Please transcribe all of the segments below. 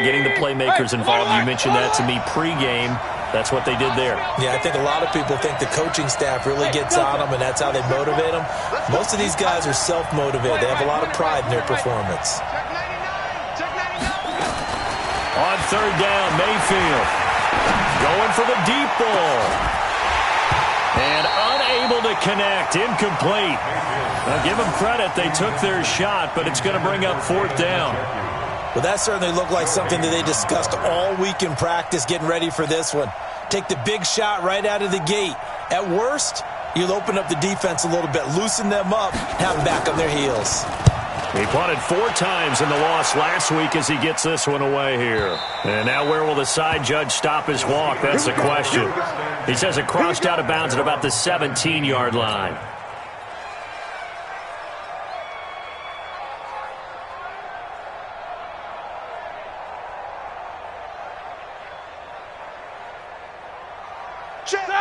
getting the playmakers involved. You mentioned that to me pregame. That's what they did there. Yeah, I think a lot of people think the coaching staff really gets on them, and that's how they motivate them. Most of these guys are self-motivated. They have a lot of pride in their performance. On third down, Mayfield going for the deep ball. And unable to connect, incomplete. Now give them credit, they took their shot, but it's going to bring up fourth down. Well, that certainly looked like something that they discussed all week in practice getting ready for this one. Take the big shot right out of the gate. At worst, you'll open up the defense a little bit, loosen them up, have them back on their heels. He punted 4 times in the loss last week as he gets this one away here. And now where will the side judge stop his walk? That's the question. He says it crossed out of bounds at about the 17-yard line.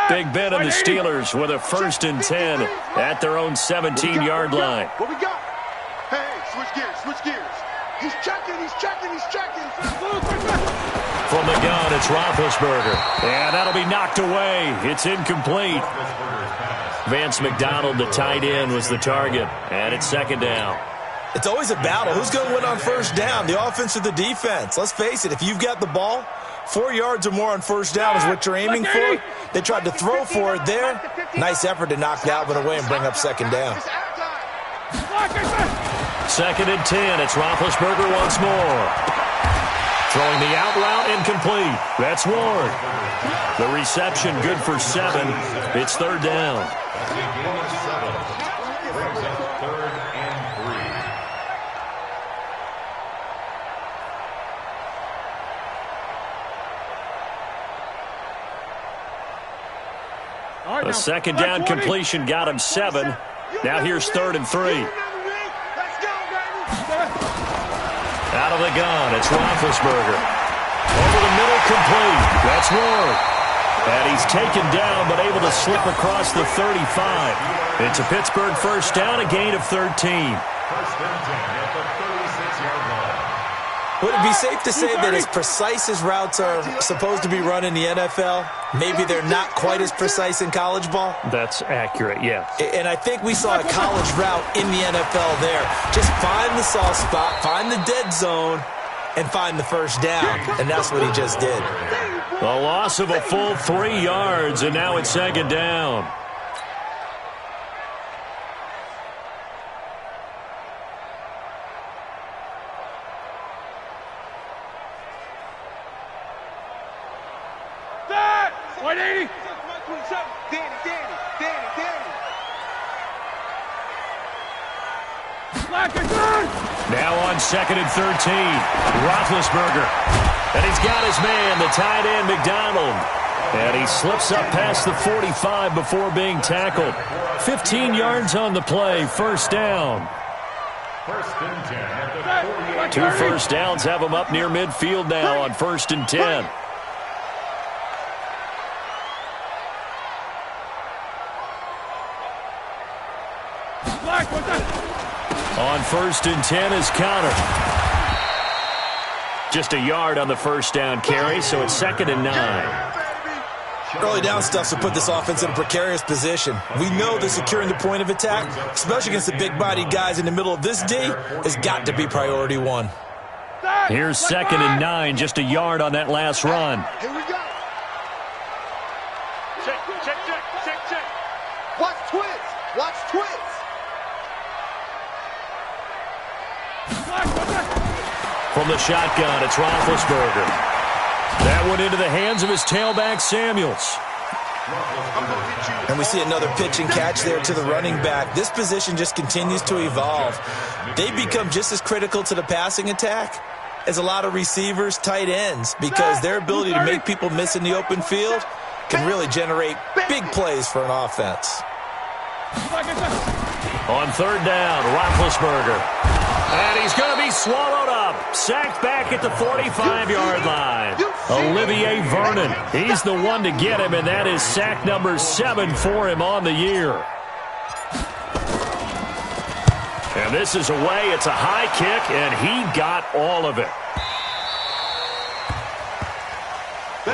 Big Ben and the Steelers with a 1st and 10 at their own 17-yard line. What we got? Hey, switch gears, switch gears. He's checking. From the gun, it's Roethlisberger. And that'll be knocked away. It's incomplete. Vance McDonald, the tight end, was the target. And it's 2nd down. It's always a battle. Who's going to win on 1st down, the offense or the defense? Let's face it, if you've got the ball, 4 yards or more on 1st down is what you're aiming for. They tried to throw for it there. Nice effort to knock that one away and bring up 2nd down. 2nd and 10. It's Roethlisberger once more. Throwing the out route, incomplete. That's Ward. The reception good for 7. It's 3rd down. A 2nd down completion got him 7. Now here's 3rd and 3. Out of the gun, it's Roethlisberger. Over the middle, complete. That's Ward. And he's taken down, but able to slip across the 35. It's a Pittsburgh 1st down, a gain of 13. 1st and 10 at the 36-yard line. Would it be safe to say that as precise as routes are supposed to be run in the NFL, maybe they're not quite as precise in college ball? That's accurate, yeah. And I think we saw a college route in the NFL there. Just find the soft spot, find the dead zone, and find the 1st down. And that's what he just did. A loss of a full 3 yards, and now it's 2nd down. Now on 2nd and 13, Roethlisberger. And he's got his man, the tight end, McDonald. And he slips up past the 45 before being tackled. 15 yards on the play, 1st down. 1st and 10 at the 2 1st downs have him up near midfield now on 1st and 10. On 1st and 10 is Connor. Just a yard on the 1st down carry, so it's 2nd and 9. Early down stuff to put this offense in a precarious position. We know that securing the point of attack, especially against the big-bodied guys in the middle of this D, has got to be priority 1. Here's 2nd and 9, just a yard on that last run. Here we go. Check. Watch twins. From the shotgun, it's Roethlisberger. That one into the hands of his tailback, Samuels. And we see another pitch and catch there to the running back. This position just continues to evolve. They become just as critical to the passing attack as a lot of receivers, tight ends, because their ability to make people miss in the open field can really generate big plays for an offense. On 3rd down, Roethlisberger. And he's going to be swallowed up. Sacked back at the 45-yard line. Olivier Vernon. He's the one to get him, and that is sack number 7 for him on the year. And this is away. It's a high kick, and he got all of it.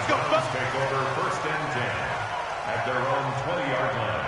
Let's go. Take over 1st and 10 at their own 20-yard line.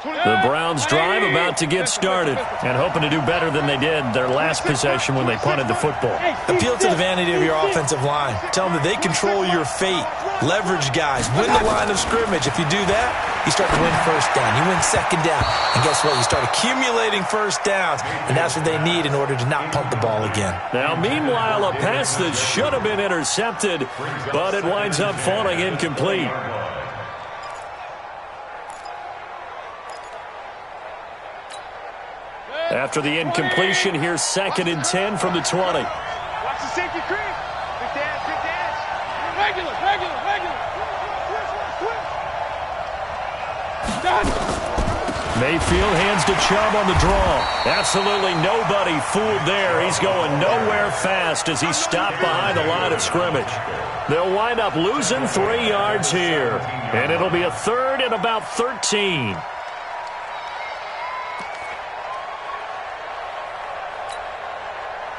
The Browns drive about to get started and hoping to do better than they did their last possession when they punted the football. Appeal to the vanity of your offensive line. Tell them that they control your fate. Leverage guys. Win the line of scrimmage. If you do that, you start to win first down. You win second down. And guess what? You start accumulating first downs. And that's what they need in order to not punt the ball again. Now, meanwhile, a pass that should have been intercepted, but it winds up falling incomplete. After the incompletion, here's 2nd and 10 from the 20. Watch the safety creep. Big dash, big dash. Regular. Done. Mayfield hands to Chubb on the draw. Absolutely nobody fooled there. He's going nowhere fast as he stopped behind the line of scrimmage. They'll wind up losing 3 yards here, and it'll be a 3rd and about 13.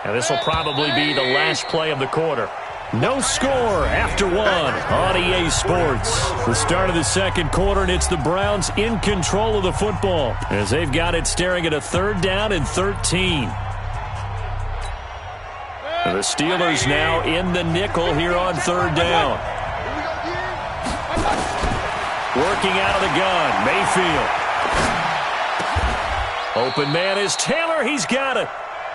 And this will probably be the last play of the quarter. No score after 1 on EA Sports. The start of the second quarter, and it's the Browns in control of the football as they've got it staring at a 3rd down and 13. And the Steelers now in the nickel here on 3rd down. Working out of the gun, Mayfield. Open man is Taylor. He's got it.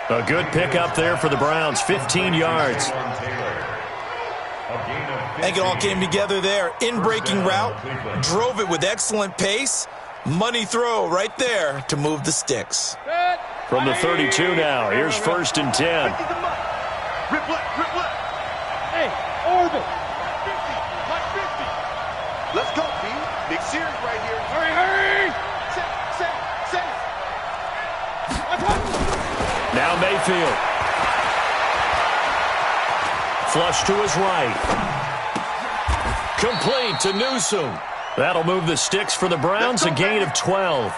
A good pickup there for the Browns, 15 yards. I think it all came together there. In-breaking route, drove it with excellent pace. Money throw right there to move the sticks. From the 32 now, here's 1st and 10. Rip left. Hey, orbit. 50. Let's go, B. Big series right here. Hurry. Set. Now Mayfield. Flush to his right. Complete to Newsome. That'll move the sticks for the Browns, a gain of 12.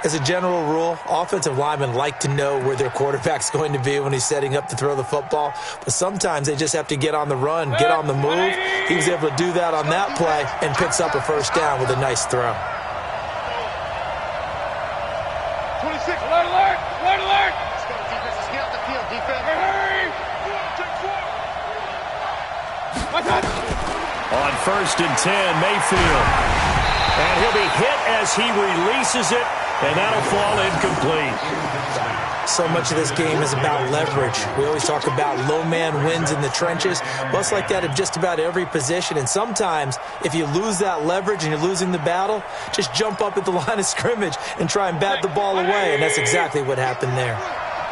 As a general rule, offensive linemen like to know where their quarterback's going to be when he's setting up to throw the football. But sometimes they just have to get on the run, get on the move. He was able to do that on that play and picks up a 1st down with a nice throw. 26, alert! Let's go, defense. Let's get out the field, defense. Hurry! On 1st and 10, Mayfield. And he'll be hit as he releases it, and that'll fall incomplete. So much of this game is about leverage. We always talk about low man wins in the trenches. Well, it's like that in just about every position. And sometimes, if you lose that leverage and you're losing the battle, just jump up at the line of scrimmage and try and bat the ball away. And that's exactly what happened there.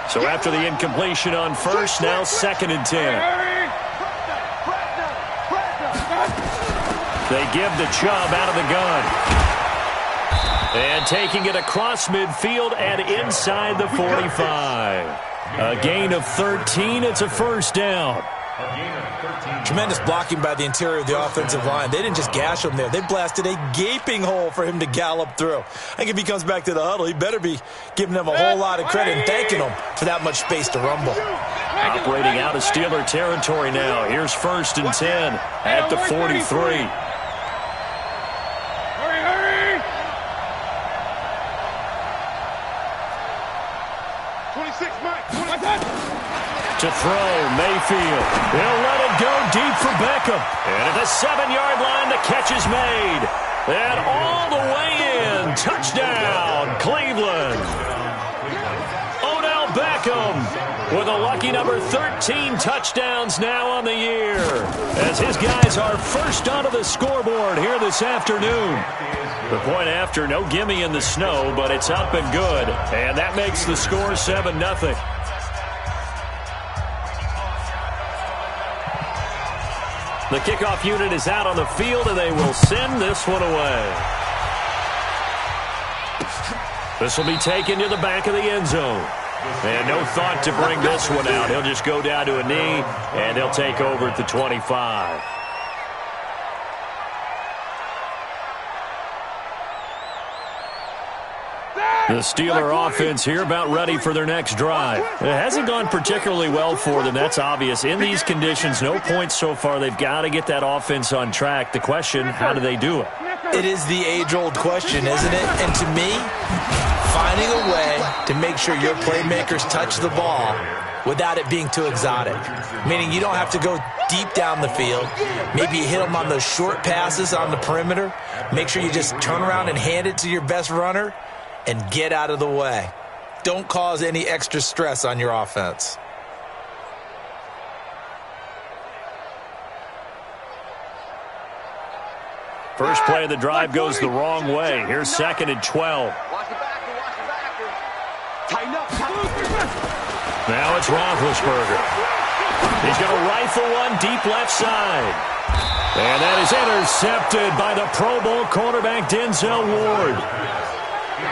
So after the incompletion on 1st, now 2nd and 10. They give the Chubb out of the gun. And taking it across midfield and inside the 45. A gain of 13. It's a 1st down. Tremendous blocking by the interior of the offensive line. They didn't just gash him there. They blasted a gaping hole for him to gallop through. I think if he comes back to the huddle, he better be giving them a whole lot of credit and thanking them for that much space to rumble. Operating out of Steeler territory now. Here's 1st and 10 at the 43. To throw, Mayfield. He'll let it go deep for Beckham. And at the 7-yard line, the catch is made. And all the way in. Touchdown, Cleveland. Odell Beckham with a lucky number 13 touchdowns now on the year. As his guys are first onto the scoreboard here this afternoon. The point after, no gimme in the snow, but it's up and good. And that makes the score 7-0. The kickoff unit is out on the field, and they will send this one away. This will be taken to the back of the end zone. And no thought to bring this one out. He'll just go down to a knee, and he'll take over at the 25. The Steeler offense here about ready for their next drive. It hasn't gone particularly well for them. That's obvious. In these conditions, no points so far. They've got to get that offense on track. The question, how do they do it? It is the age-old question, isn't it? And to me, finding a way to make sure your playmakers touch the ball without it being too exotic. Meaning you don't have to go deep down the field. Maybe you hit them on those short passes on the perimeter. Make sure you just turn around and hand it to your best runner and get out of the way. Don't cause any extra stress on your offense. First play of the drive goes the wrong way. Here's 2nd and 12. Now it's Roethlisberger. He's going to rifle one deep left side. And that is intercepted by the Pro Bowl cornerback Denzel Ward.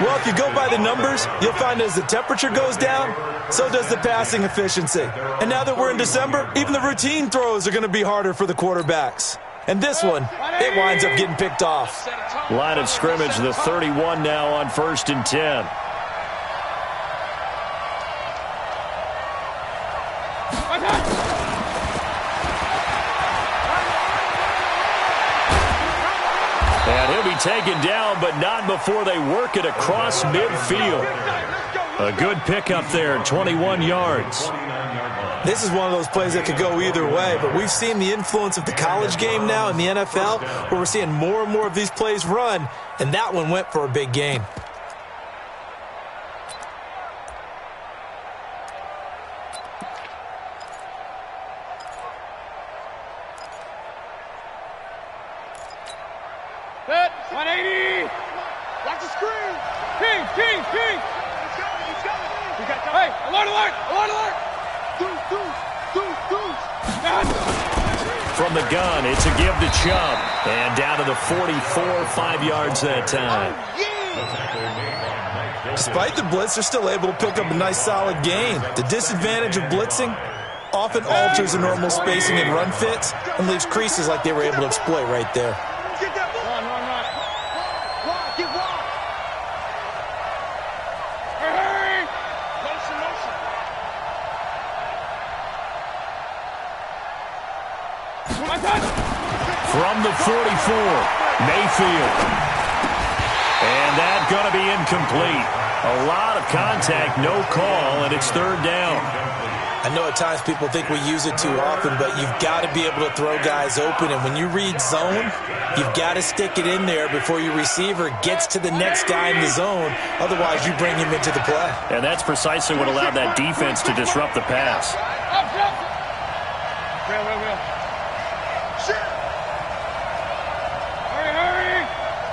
Well, if you go by the numbers, you'll find as the temperature goes down, so does the passing efficiency. And now that we're in December, even the routine throws are going to be harder for the quarterbacks. And this one, it winds up getting picked off. Line of scrimmage, the 31 now on 1st and 10. And he'll be taken down, but not before they work it across midfield. A good pickup there, 21 yards. This is one of those plays that could go either way, but we've seen the influence of the college game now in the NFL, where we're seeing more and more of these plays run, and that one went for a big gain. Set, 180. Watch the screen. King. He's coming. Hey, alert. From the gun, it's a give to Chubb. And down to the 44, 5 yards that time. Despite the blitz, they're still able to pick up a nice solid gain. The disadvantage of blitzing often alters the normal spacing and run fits and leaves creases like they were able to exploit right there. From the 44, Mayfield. And that's going to be incomplete. A lot of contact, no call, and it's 3rd down. I know at times people think we use it too often, but you've got to be able to throw guys open. And when you read zone, you've got to stick it in there before your receiver gets to the next guy in the zone. Otherwise, you bring him into the play. And that's precisely what allowed that defense to disrupt the pass. Real. Hurry.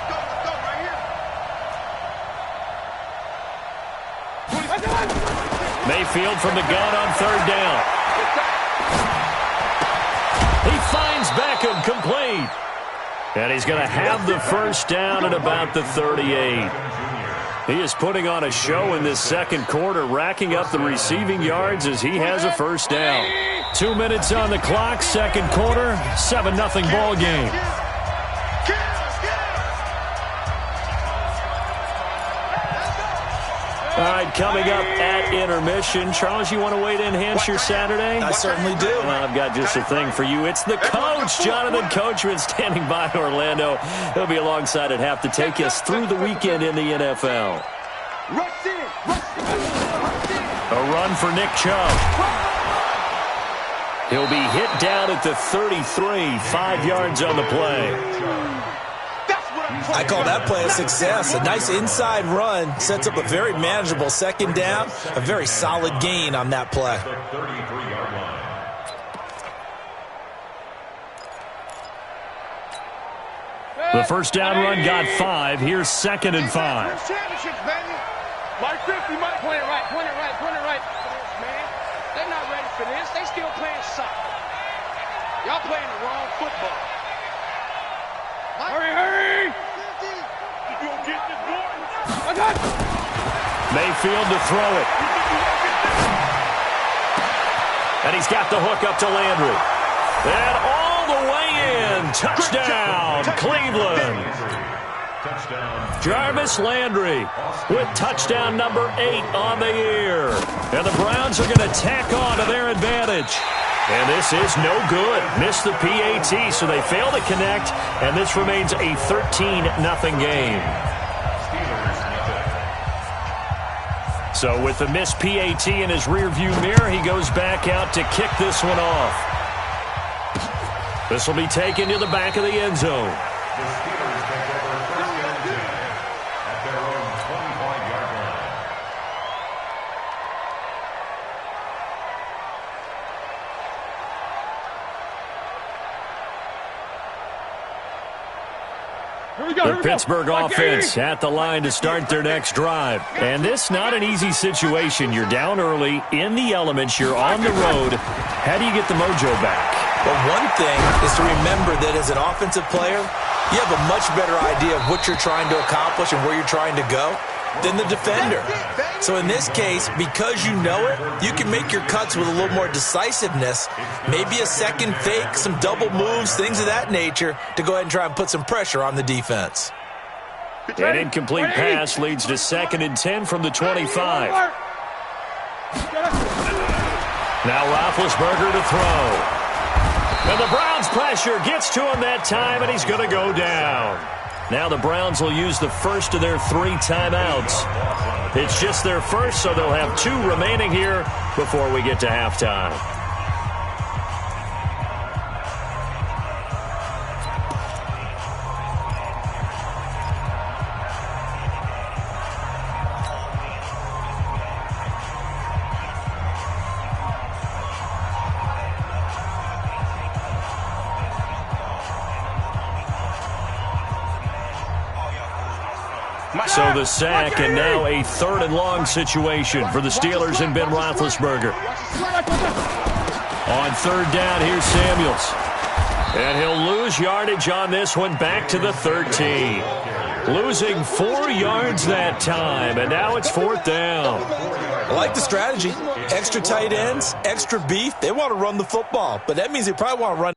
Go right here. Mayfield from the gun on 3rd down. He finds Beckham, complete. And he's going to have the 1st down at about the 38. He is putting on a show in this 2nd quarter, racking up the receiving yards as he has a 1st down. 2 minutes on the clock, 2nd quarter, 7-0 ball game. All right, coming up at intermission. Charles, you want to wait to enhance your Saturday? I certainly do. Well, I've got just a thing for you. It's the coach, Jonathan Coachman, standing by in Orlando. He'll be alongside at half to take us through the weekend in the NFL. A run for Nick Chubb. He'll be hit down at the 33, 5 yards on the play. I call that play a success. A nice inside run sets up a very manageable 2nd down. A very solid gain on that play. The 1st down run got 5. Here's 2nd and 5. Mark 50, Mike. Point it right. Man, they're not ready for this. They still playing soccer. Y'all playing the wrong football. Hurry! Mayfield to throw it. And he's got the hook up to Landry. And all the way in. Touchdown, Cleveland. Jarvis Landry with touchdown number 8 on the year. And the Browns are going to tack on to their advantage. And this is no good. Missed the PAT, so they fail to connect, and this remains a 13-0 game. So with the missed PAT in his rearview mirror, he goes back out to kick this one off. This will be taken to the back of the end zone. The Pittsburgh offense at the line to start their next drive. And this not an easy situation. You're down early, in the elements, you're on the road. How do you get the mojo back? Well, one thing is to remember that as an offensive player, you have a much better idea of what you're trying to accomplish and where you're trying to go than the defender. So in this case, because you know it, you can make your cuts with a little more decisiveness, maybe a second fake, some double moves, things of that nature, to go ahead and try and put some pressure on the defense. An incomplete pass leads to 2nd and 10 from the 25. Now Roethlisberger to throw. And the Browns' pressure gets to him that time, and he's going to go down. Now the Browns will use the first of their 3 timeouts. It's just their first, so they'll have 2 remaining here before we get to halftime. So the sack, and now a 3rd and long situation for the Steelers and Ben Roethlisberger. On 3rd down, here's Samuels. And he'll lose yardage on this one, back to the 13. Losing 4 yards that time, and now it's 4th down. I like the strategy. Extra tight ends, extra beef. They want to run the football, but that means they probably want to run.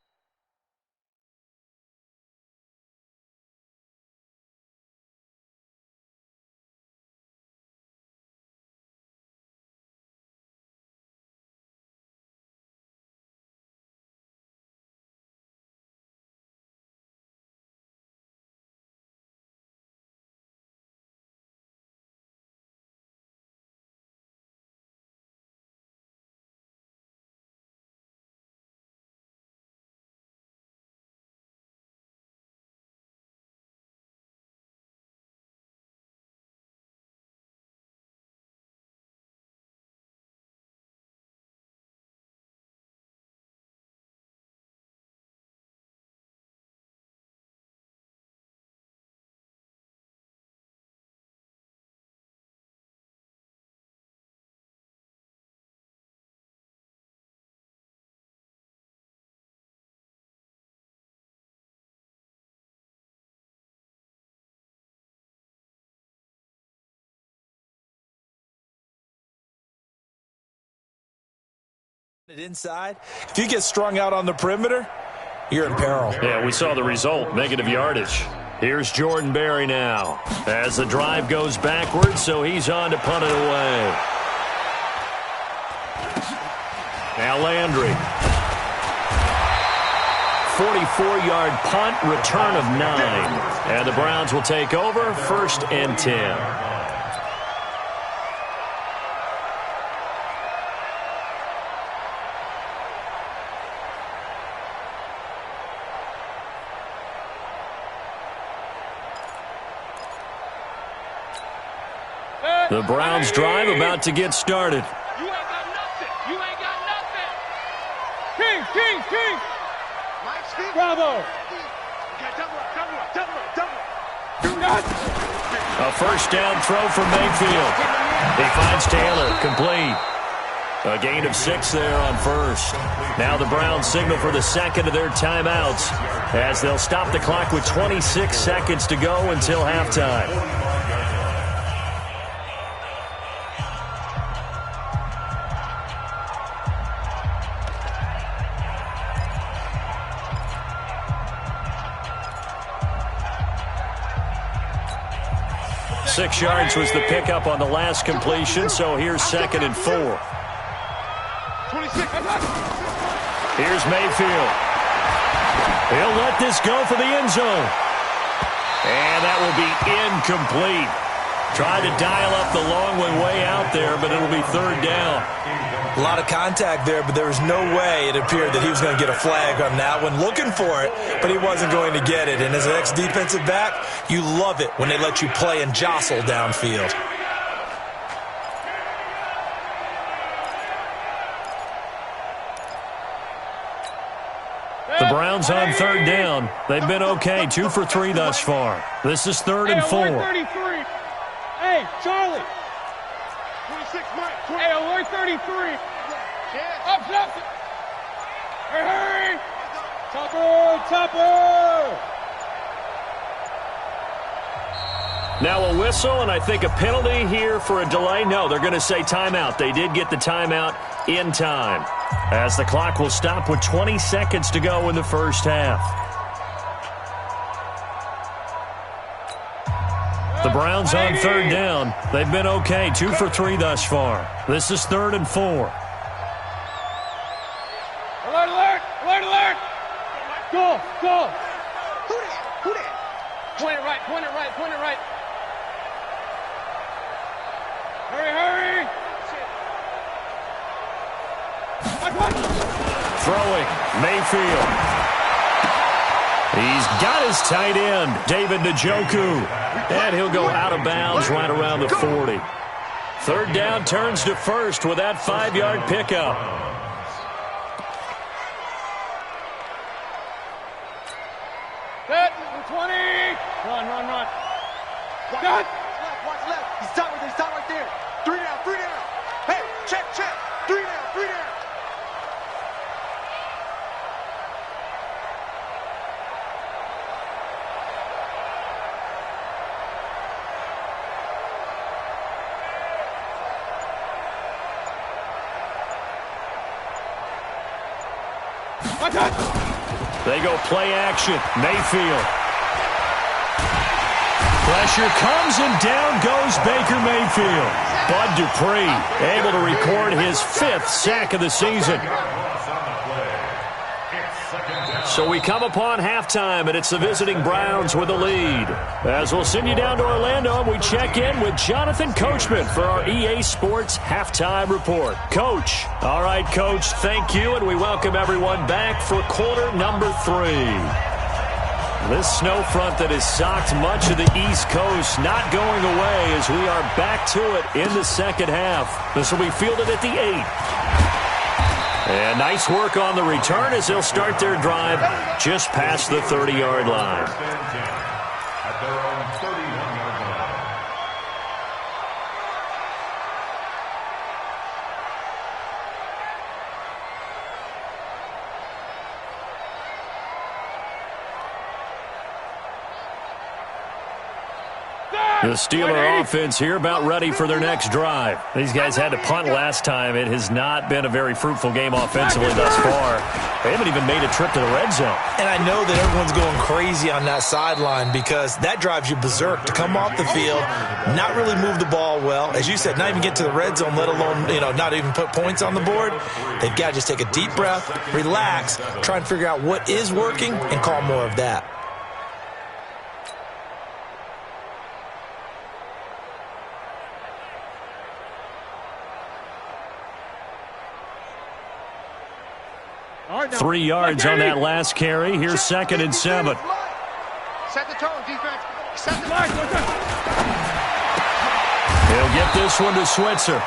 Inside, if you get strung out on the perimeter, you're in peril. Yeah, we saw the result, negative yardage. Here's Jordan Berry now as the drive goes backwards, so he's on to punt it away. Now Landry. 44-yard punt, return of 9. And the Browns will take over, 1st and 10. The Browns drive about to get started. You ain't got nothing. You ain't got nothing. King. Bravo. A 1st down throw from Mayfield. He finds Taylor, complete. A gain of 6 there on 1st. Now the Browns signal for the 2nd of their timeouts as they'll stop the clock with 26 seconds to go until halftime. 6 yards was the pickup on the last completion, so here's 2nd and 4. 26. Here's Mayfield. He'll let this go for the end zone. And that will be incomplete. Tried to dial up the long one way out there, but it'll be 3rd down. A lot of contact there, but there was no way it appeared that he was going to get a flag on that one. Looking for it, but he wasn't going to get it. And as an ex-defensive back, you love it when they let you play and jostle downfield. The Browns on 3rd down. They've been okay, 2 for 3 thus far. This is 3rd and 4. Hey, Charlie. 26, Mike. Hey, alert 33. Up. Hey, hurry. Topper. Now a whistle, and I think a penalty here for a delay. No, they're going to say timeout. They did get the timeout in time, as the clock will stop with 20 seconds to go in the first half. The Browns on 3rd down. They've been okay, 2 for 3 thus far. This is 3rd and 4. Alert. Go. Who that? Point it right. Hurry. Throwing, Mayfield. He's got his tight end, David Njoku. And he'll go out of bounds right around the 40. 3rd down turns to 1st with that 5-yard pickup. Set. 20. Run. Cut. Watch left. He's top right there. 3 down. Hey, check. 3 down. They go play action. Mayfield. Pressure comes and down goes Baker Mayfield. Bud Dupree able to record his 5th sack of the season. So we come upon halftime, and it's the visiting Browns with the lead. As we'll send you down to Orlando, we check in with Jonathan Coachman for our EA Sports Halftime Report. Coach. All right, Coach, thank you, and we welcome everyone back for quarter number 3. This snow front that has socked much of the East Coast not going away as we are back to it in the second half. This will be fielded at the 8. And nice work on the return as they'll start their drive just past the 30-yard line. At their own 31-yard line. The Steeler offense here about ready for their next drive. These guys had to punt last time. It has not been a very fruitful game offensively thus far. They haven't even made a trip to the red zone. And I know that everyone's going crazy on that sideline because that drives you berserk to come off the field, not really move the ball well. As you said, not even get to the red zone, let alone, not even put points on the board. They've got to just take a deep breath, relax, try and figure out what is working and call more of that. Right, 3 yards on that last carry. Here's 2nd and 7. Set the tone, defense. Set the He'll get this one to Switzer.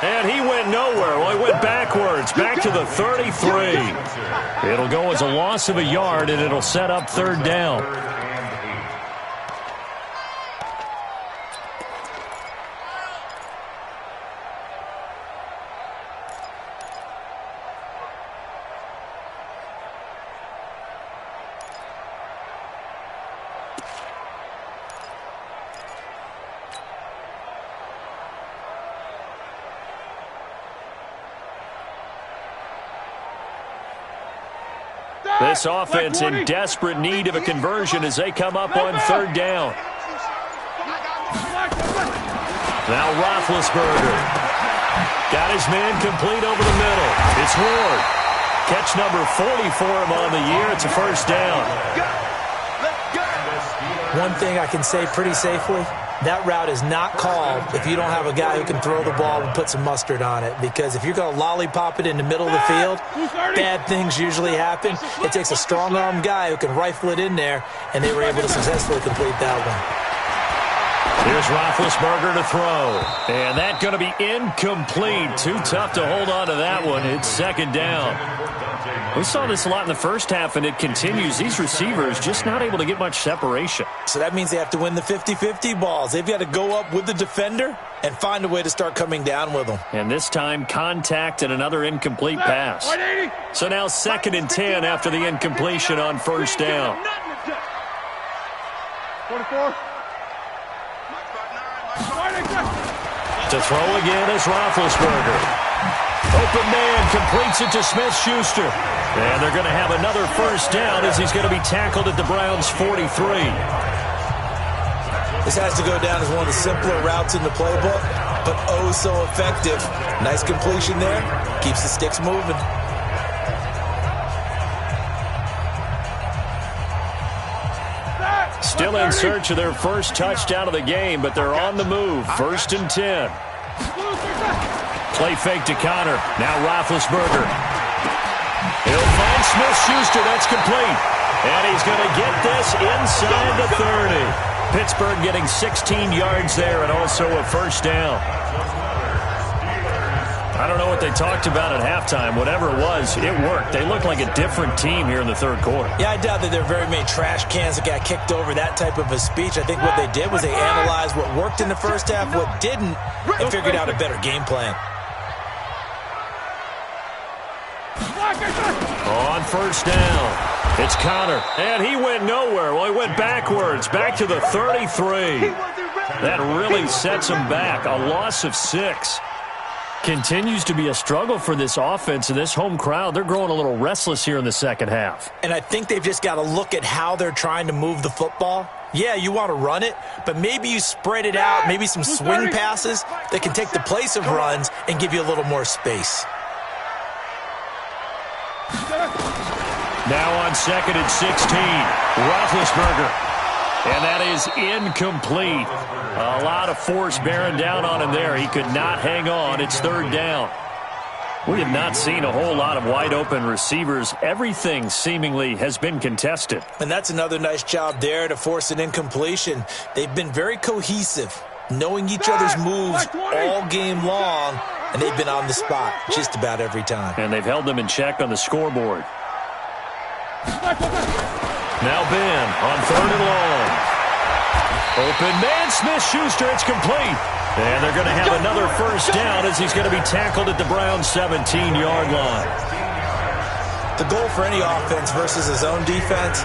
And he went nowhere. Well, he went backwards, back to the 33. It'll go as a loss of a yard, and it'll set up 3rd down. This offense in desperate need of a conversion as they come up on 3rd down. Now Roethlisberger. Got his man complete over the middle. It's Ward. Catch number 40 for him on the year. It's a first down. One thing I can say pretty safely, that route is not called if you don't have a guy who can throw the ball and put some mustard on it. Because if you're going to lollipop it in the middle of the field, bad things usually happen. It takes a strong-arm guy who can rifle it in there, and they were able to successfully complete that one. Here's Roethlisberger to throw. And that's going to be incomplete. Too tough to hold on to that one. It's second down. We saw this a lot in the first half, and it continues. These receivers just not able to get much separation. So that means they have to win the 50-50 balls. They've got to go up with the defender and find a way to start coming down with them. And this time, contact and another incomplete pass. So now 2nd and 10 after the incompletion on first down. 24. To throw again is Roethlisberger. Open man completes it to Smith-Schuster. And they're going to have another first down as he's going to be tackled at the Browns' 43. This has to go down as one of the simpler routes in the playbook, but oh so effective. Nice completion there. Keeps the sticks moving. Still in search of their first touchdown of the game, but they're on the move. 1st and 10. Play fake to Connor. Now Roethlisberger. He'll find Smith-Schuster. That's complete. And he's going to get this inside the 30. Pittsburgh getting 16 yards there and also a first down. I don't know what they talked about at halftime. Whatever it was, it worked. They looked like a different team here in the third quarter. Yeah, I doubt that there are very many trash cans that got kicked over that type of a speech. I think what they did was they analyzed what worked in the first half, what didn't, and figured out a better game plan. On first down, it's Connor, and he went nowhere. Well, he went backwards, back to the 33. That really sets him back, a loss of 6. Continues to be a struggle for this offense and this home crowd. They're growing a little restless here in the second half. And I think they've just got to look at how they're trying to move the football. Yeah, you want to run it, but maybe you spread it out, maybe some swing passes that can take the place of runs and give you a little more space. Now on 2nd and 16, Roethlisberger. And that is incomplete. A lot of force bearing down on him there. He could not hang on. It's 3rd down. We have not seen a whole lot of wide-open receivers. Everything seemingly has been contested. And that's another nice job there to force an incompletion. They've been very cohesive, knowing each other's moves all game long, and they've been on the spot just about every time. And they've held them in check on the scoreboard. Now Ben on 3rd and long. Open man, Smith-Schuster, it's complete. And they're going to have another first down as he's going to be tackled at the Browns' 17-yard line. The goal for any offense versus his own defense,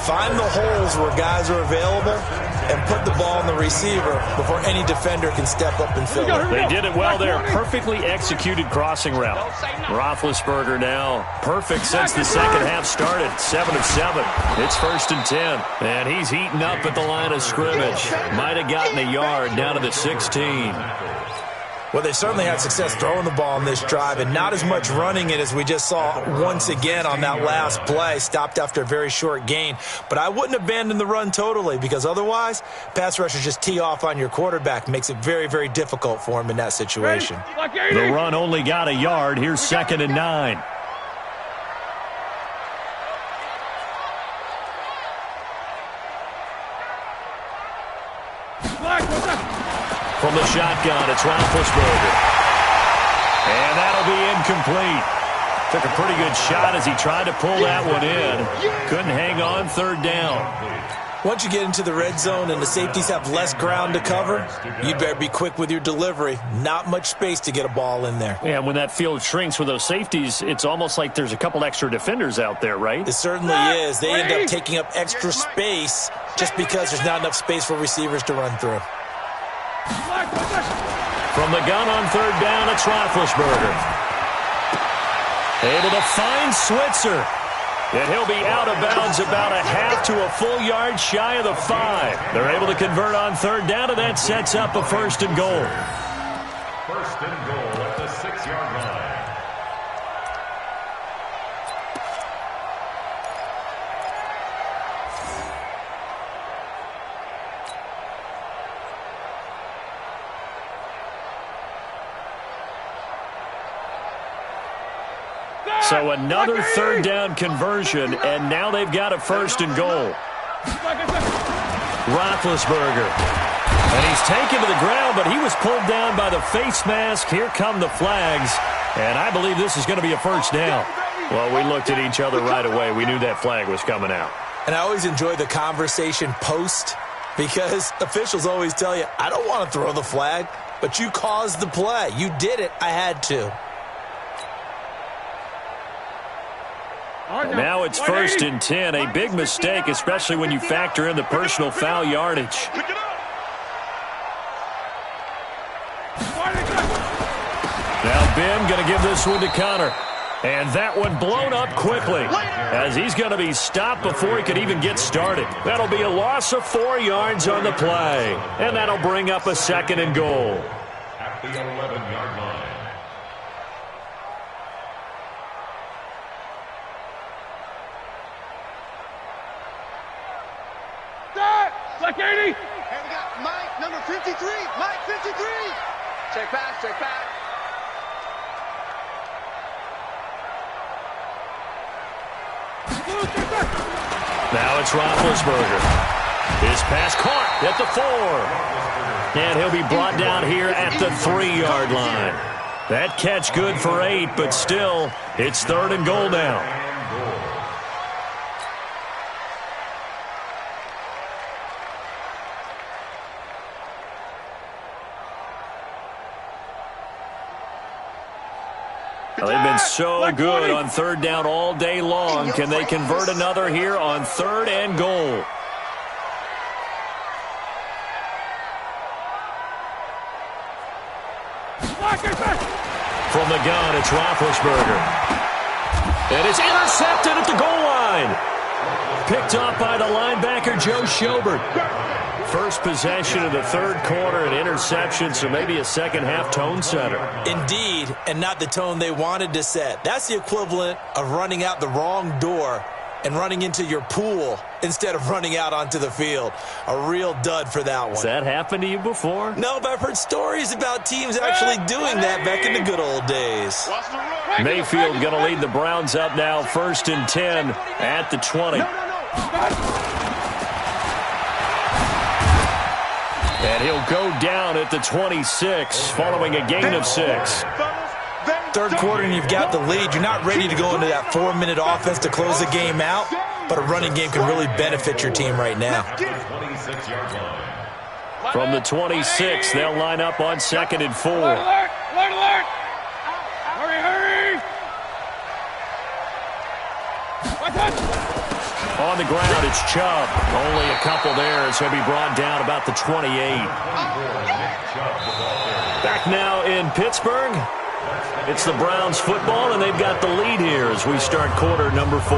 find the holes where guys are available and put the ball in the receiver before any defender can step up and fill it. They did it well there. Perfectly executed crossing route. Roethlisberger now perfect since the second half started. 7 of 7. It's 1st and 10. And he's heating up at the line of scrimmage. Might have gotten a yard down to the 16. Well, they certainly had success throwing the ball in this drive and not as much running it as we just saw once again on that last play. Stopped after a very short gain. But I wouldn't abandon the run totally because otherwise, pass rushers just tee off on your quarterback. Makes it very, very difficult for him in that situation. The run only got a yard. Here's 2nd and 9. From the shotgun, it's Roethlisberger. And that'll be incomplete. Took a pretty good shot as he tried to pull that one in. Couldn't hang on. 3rd down. Once you get into the red zone and the safeties have less ground to cover, you better be quick with your delivery. Not much space to get a ball in there. Yeah, when that field shrinks with those safeties, it's almost like there's a couple extra defenders out there, right? It certainly is. They end up taking up extra space just because there's not enough space for receivers to run through. From the gun on 3rd down, it's Roethlisberger. Able to find Switzer. And he'll be out of bounds about a half to a full yard shy of the 5. They're able to convert on third down, and that sets up a 1st and goal. 1st and goal at the 6-yard line. So another third down conversion, and now they've got a 1st and goal. Roethlisberger. And he's taken to the ground, but he was pulled down by the face mask. Here come the flags, and I believe this is going to be a 1st down. Well, we looked at each other right away. We knew that flag was coming out. And I always enjoy the conversation post because officials always tell you, I don't want to throw the flag, but you caused the play. You did it. I had to. Now it's 1st and 10, a big mistake, especially when you factor in the personal foul yardage. Now Ben going to give this one to Connor. And that one blown up quickly as he's going to be stopped before he could even get started. That'll be a loss of 4 yards on the play. And that'll bring up a 2nd and goal. At the 11-yard line. Like 80. Hey, we got Mike, number 53. Mike, 53. Check back, check back. Now it's Roethlisberger. His pass caught at the 4. And he'll be brought down here at the 3-yard line. That catch good for 8, but still, it's 3rd and goal now. Well, they've been so good on third down all day long. Can they convert another here on 3rd and goal? From the gun, it's Roethlisberger. And it's intercepted at the goal line. Picked off by the linebacker, Joe Schobert. First possession of the 3rd quarter, an interception, so maybe a second-half tone setter. Indeed, and not the tone they wanted to set. That's the equivalent of running out the wrong door and running into your pool instead of running out onto the field. A real dud for that one. Has that happened to you before? No, but I've heard stories about teams actually doing that back in the good old days. Mayfield going to lead the Browns up now, 1st and 10 at the 20. And he'll go down at the 26 following a gain of 6. 3rd quarter and you've got the lead. You're not ready to go into that 4-minute offense to close the game out, but a running game can really benefit your team right now. From the 26, they'll line up on 2nd and 4. Alert, alert, alert. Hurry, hurry. On the ground, it's Chubb. Only a couple there as he'll be brought down about the 28. Back now in Pittsburgh. It's the Browns football, and they've got the lead here as we start quarter number 4.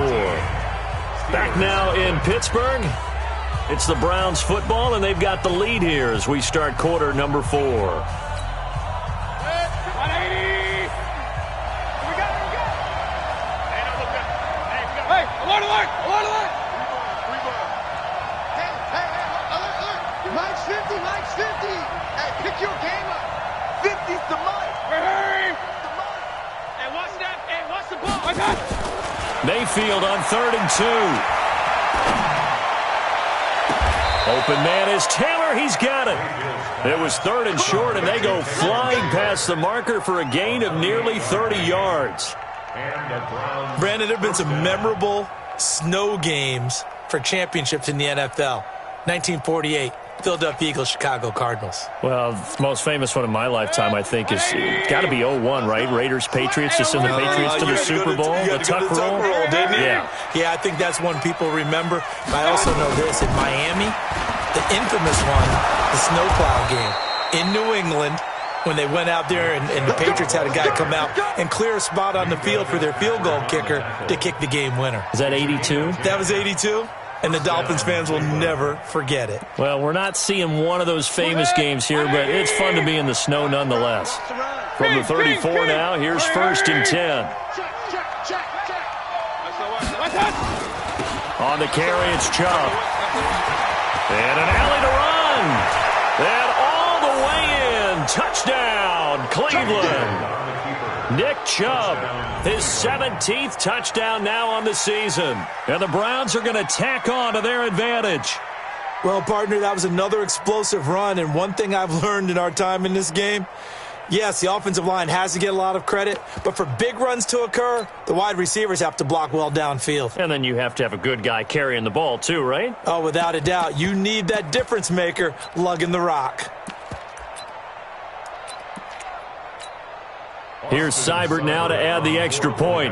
Back now in Pittsburgh. It's the Browns football, and they've got the lead here as we start quarter number 4. 180. Hey, alert, alert, alert, alert. Hey, alert, alert. Mike's 50, Mike's 50. Hey, pick your game up. 50's the Mike. Hurry. Hey, what's that? Hey, what's the ball? Mayfield on 3rd and 2. Open man is Taylor. He's got it. It was 3rd and short, and they go flying past the marker for a gain of nearly 30 yards. Brandon, there have been some memorable snow games for championships in the NFL. 1948, Philadelphia Eagles, Chicago Cardinals. Well, the most famous one in my lifetime, I think, is got to be 01, right? Raiders, Patriots, to send the Patriots to the Super Bowl. The Tuck roll, didn't you? Yeah, I think that's one people remember. But I also know this. In Miami, the infamous one, the snowplow game. In New England, when they went out there and the Patriots had a guy come out and clear a spot on the field for their field goal kicker to kick the game winner. Is that 82? That was 82, and the Dolphins fans will never forget it. Well, we're not seeing one of those famous games here, but it's fun to be in the snow nonetheless. From the 34 now, here's 1st and 10. On the carry, it's Chubb. And an alley to run. And all the way in. Touchdown, Cleveland. Nick Chubb, his 17th touchdown now on the season. And the Browns are going to tack on to their advantage. Well, partner, that was another explosive run. And one thing I've learned in our time in this game, yes, the offensive line has to get a lot of credit, but for big runs to occur, the wide receivers have to block well downfield. And then you have to have a good guy carrying the ball too, right? Oh, without a doubt. You need that difference maker lugging the rock. Here's Seibert now to add the extra point.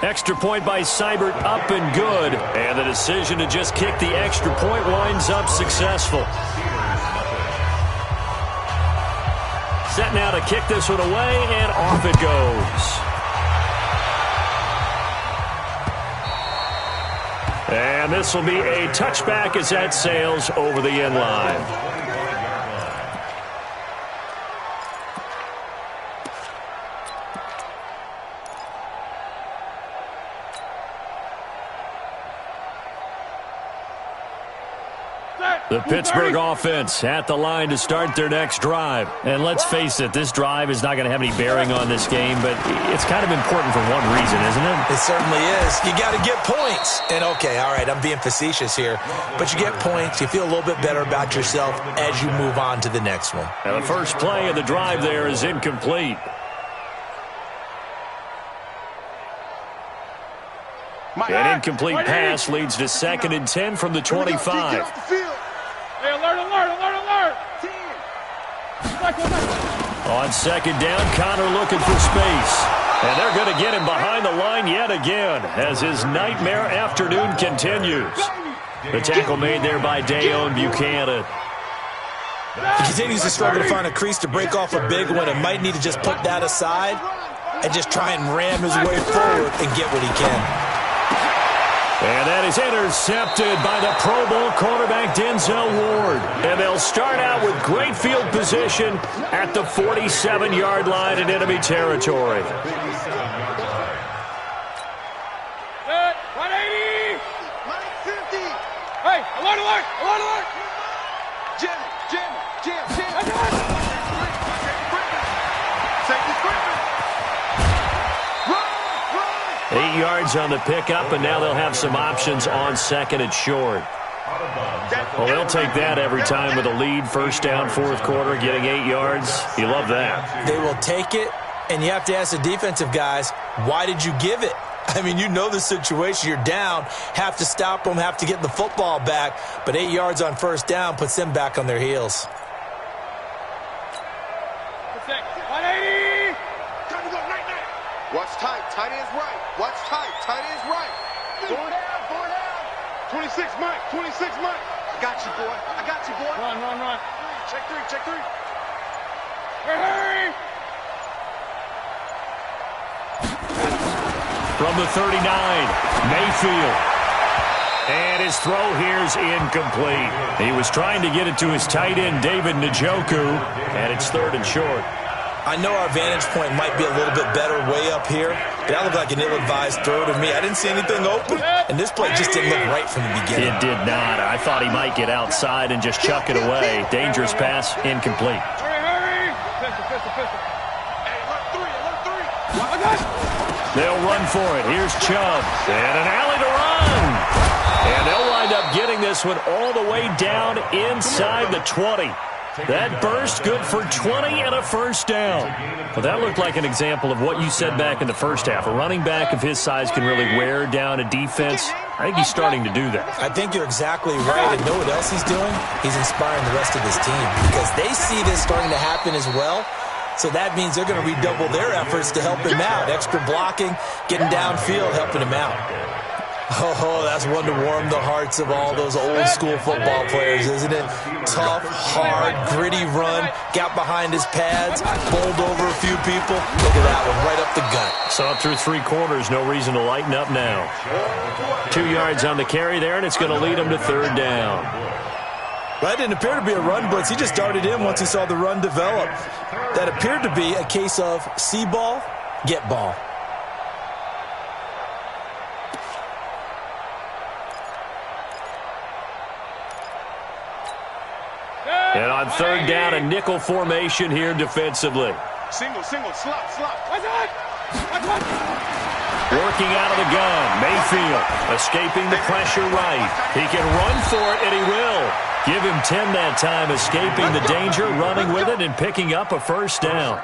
Extra point by Seibert, up and good. And the decision to just kick the extra point winds up successful. Set now to kick this one away, and off it goes. And this will be a touchback as that sails over the end line. The Pittsburgh offense at the line to start their next drive. And let's face it, this drive is not going to have any bearing on this game, but it's kind of important for one reason, isn't it? It certainly is. You got to get points. And, okay, all right, I'm being facetious here, but you get points. You feel a little bit better about yourself as you move on to the next one. And the first play of the drive there is incomplete. An incomplete pass leads to 2nd and 10 from the 25. Hey, alert, alert, alert, alert! On 2nd down, Connor looking for space. And they're going to get him behind the line yet again as his nightmare afternoon continues. The tackle made there by Dayon Buchanan. He continues to struggle to find a crease to break off a big one and might need to just put that aside and just try and ram his way forward and get what he can. And that is intercepted by the Pro Bowl cornerback Denzel Ward. And they'll start out with great field position at the 47-yard line in enemy territory. 180! 150! Hey, alert, alert, alert, alert! Jim! Safety screaming! 8 yards on the pickup, and now they'll have some options on 2nd and short. Well, they'll take that every time with a lead, 1st down, 4th quarter, getting 8 yards. You love that. They will take it, and you have to ask the defensive guys, why did you give it? I mean, you know the situation. You're down, have to stop them, have to get the football back, but 8 yards on 1st down puts them back on their heels. 180! Time to go, night. Watch tight ends right. Watch tight ends right. 4 down. 26, Mike. I got you, boy. Run. Check three. Hurry! From the 39, Mayfield. And his throw here's incomplete. He was trying to get it to his tight end, David Njoku, and it's 3rd and short. I know our vantage point might be a little bit better way up here, but that looked like an ill-advised throw to me. I didn't see anything open, and this play just didn't look right from the beginning. It did not. I thought he might get outside and just chuck it away. Dangerous pass, incomplete. Hurry! Pistol. Hey, alert 3. They'll run for it. Here's Chubb. And an alley to run. And they'll wind up getting this one all the way down inside the 20. That burst good for 20 and a first down. Well, that looked like an example of what you said back in the first half. A running back of his size can really wear down a defense. I think he's starting to do that. I think you're exactly right. And know what else he's doing? He's inspiring the rest of his team because they see this starting to happen as well. So that means they're going to redouble their efforts to help him out. Extra blocking, getting downfield, helping him out. Oh, that's one to warm the hearts of all those old-school football players, isn't it? Tough, hard, gritty run, got behind his pads, bowled over a few people. Look at that one, right up the gut. Saw it through 3 quarters, no reason to lighten up now. 2 yards on the carry there, and it's going to lead him to 3rd down. That didn't appear to be a run blitz. He just darted in once he saw the run develop. That appeared to be a case of see ball, get ball. And on 3rd down, a nickel formation here defensively. Single, slot. Working out of the gun, Mayfield escaping the pressure right. He can run for it, and he will. Give him 10 that time, escaping the danger, running with it, and picking up a first down.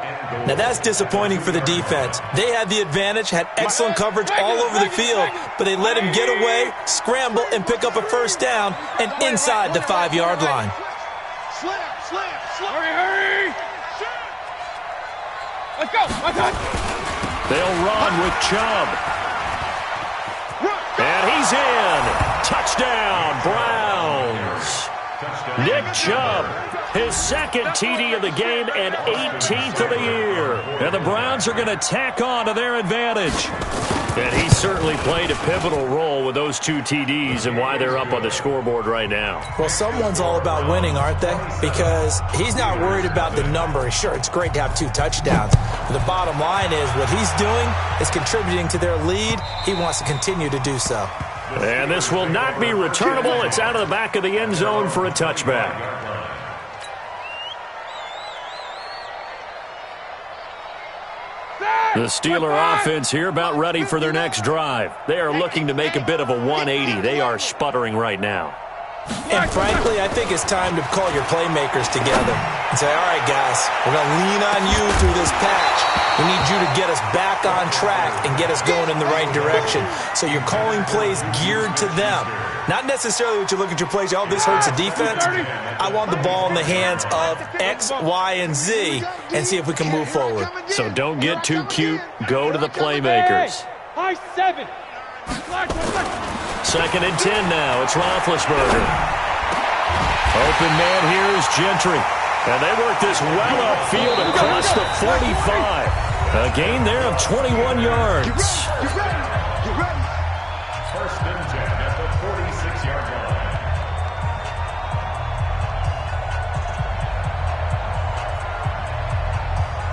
Now that's disappointing for the defense. They had the advantage, had excellent coverage all over the field, but they let him get away, scramble, and pick up a first down, and inside the 5-yard line. Hurry! Let's go! They'll run with Chubb. And he's in. Touchdown, Browns. Nick Chubb, his 2nd TD of the game and 18th of the year. And the Browns are going to tack on to their advantage. And he certainly played a pivotal role with those 2 TDs and why they're up on the scoreboard right now. Well, someone's all about winning, aren't they? Because he's not worried about the number. Sure, it's great to have 2 touchdowns. But the bottom line is what he's doing is contributing to their lead. He wants to continue to do so. And this will not be returnable. It's out of the back of the end zone for a touchback. The Steeler offense here about ready for their next drive. They are looking to make a bit of a 180. They are sputtering right now. And frankly, I think it's time to call your playmakers together and say, all right, guys, we're going to lean on you through this patch. We need you to get us back on track and get us going in the right direction. So you're calling plays geared to them. Not necessarily what you look at your plays, oh, this hurts the defense. I want the ball in the hands of X, Y, and Z and see if we can move forward. So don't get too cute. Go to the playmakers. High 7. 2nd and 10 now. It's Roethlisberger. Open man here is Gentry. And they work this well upfield across the 45. A gain there of 21 yards. You ready? 1st and 10 at the 46-yard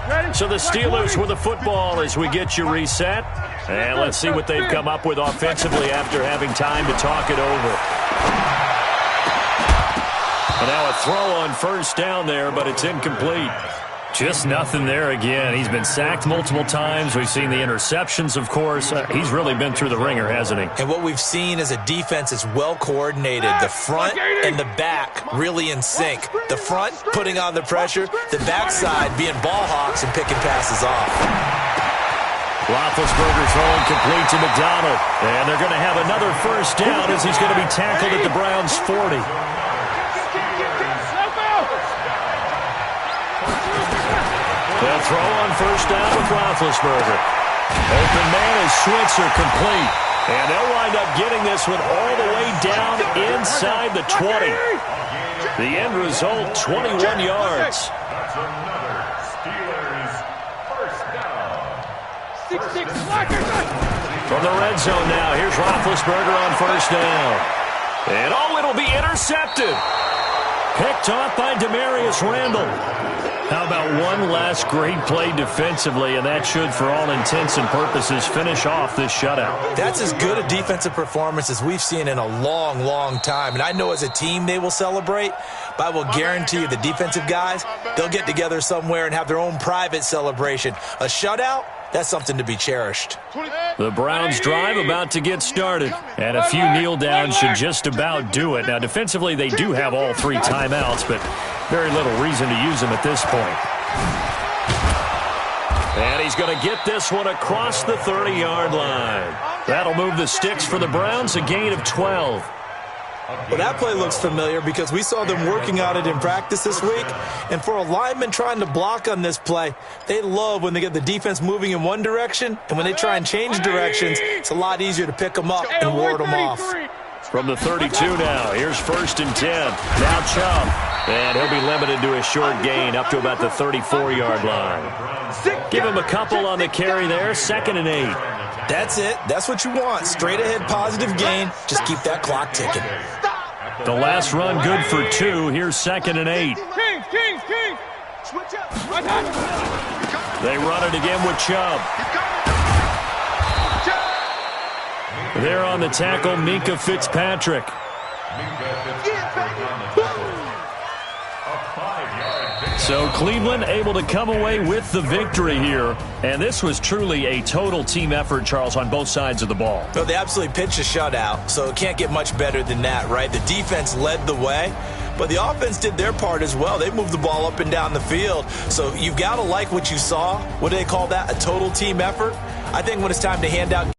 line. So the Steelers with the football as we get you reset. And let's see what they've come up with offensively after having time to talk it over. And now a throw on 1st down there, but it's incomplete. Just nothing there again. He's been sacked multiple times. We've seen the interceptions, of course. He's really been through the ringer, hasn't he? And what we've seen is a defense that's well coordinated. The front and the back really in sync. The front putting on the pressure. The backside being ball hawks and picking passes off. Roethlisberger throwing complete to McDonald. And they're going to have another first down as he's going to be tackled at the Browns' 40. They'll throw on 1st down with Roethlisberger. Open man is Switzer complete. And they'll wind up getting this one all the way down inside the 20. The end result, 21 yards. That's another Steelers first down. 6-6 slackers. From the red zone now, here's Roethlisberger on 1st down. And it'll be intercepted. Picked off by Demarius Randall. How about one last great play defensively, and that should, for all intents and purposes, finish off this shutout. That's as good a defensive performance as we've seen in a long, long time. And I know as a team they will celebrate, but I will guarantee you the defensive guys, they'll get together somewhere and have their own private celebration. A shutout, that's something to be cherished. The Browns drive about to get started, and a few kneel downs should just about do it. Now, defensively, they do have all 3 timeouts, but Very little reason to use him at this point. And he's going to get this one across the 30-yard line. That'll move the sticks for the Browns, a gain of 12. Well, that play looks familiar because we saw them working on it in practice this week. And for a lineman trying to block on this play, they love when they get the defense moving in one direction. And when they try and change directions, it's a lot easier to pick them up and ward them off. From the 32 now, here's 1st and 10. Now Chubb. And he'll be limited to a short gain up to about the 34-yard line. Give him a couple on the carry there, 2nd and 8. That's it. That's what you want. Straight ahead positive gain. Just keep that clock ticking. The last run good for 2. Here's 2nd and 8. They run it again with Chubb. There on the tackle, Minka Fitzpatrick. So Cleveland able to come away with the victory here. And this was truly a total team effort, Charles, on both sides of the ball. No, they absolutely pitched a shutout, so it can't get much better than that, right? The defense led the way, but the offense did their part as well. They moved the ball up and down the field. So you've got to like what you saw. What do they call that? A total team effort? I think when it's time to hand out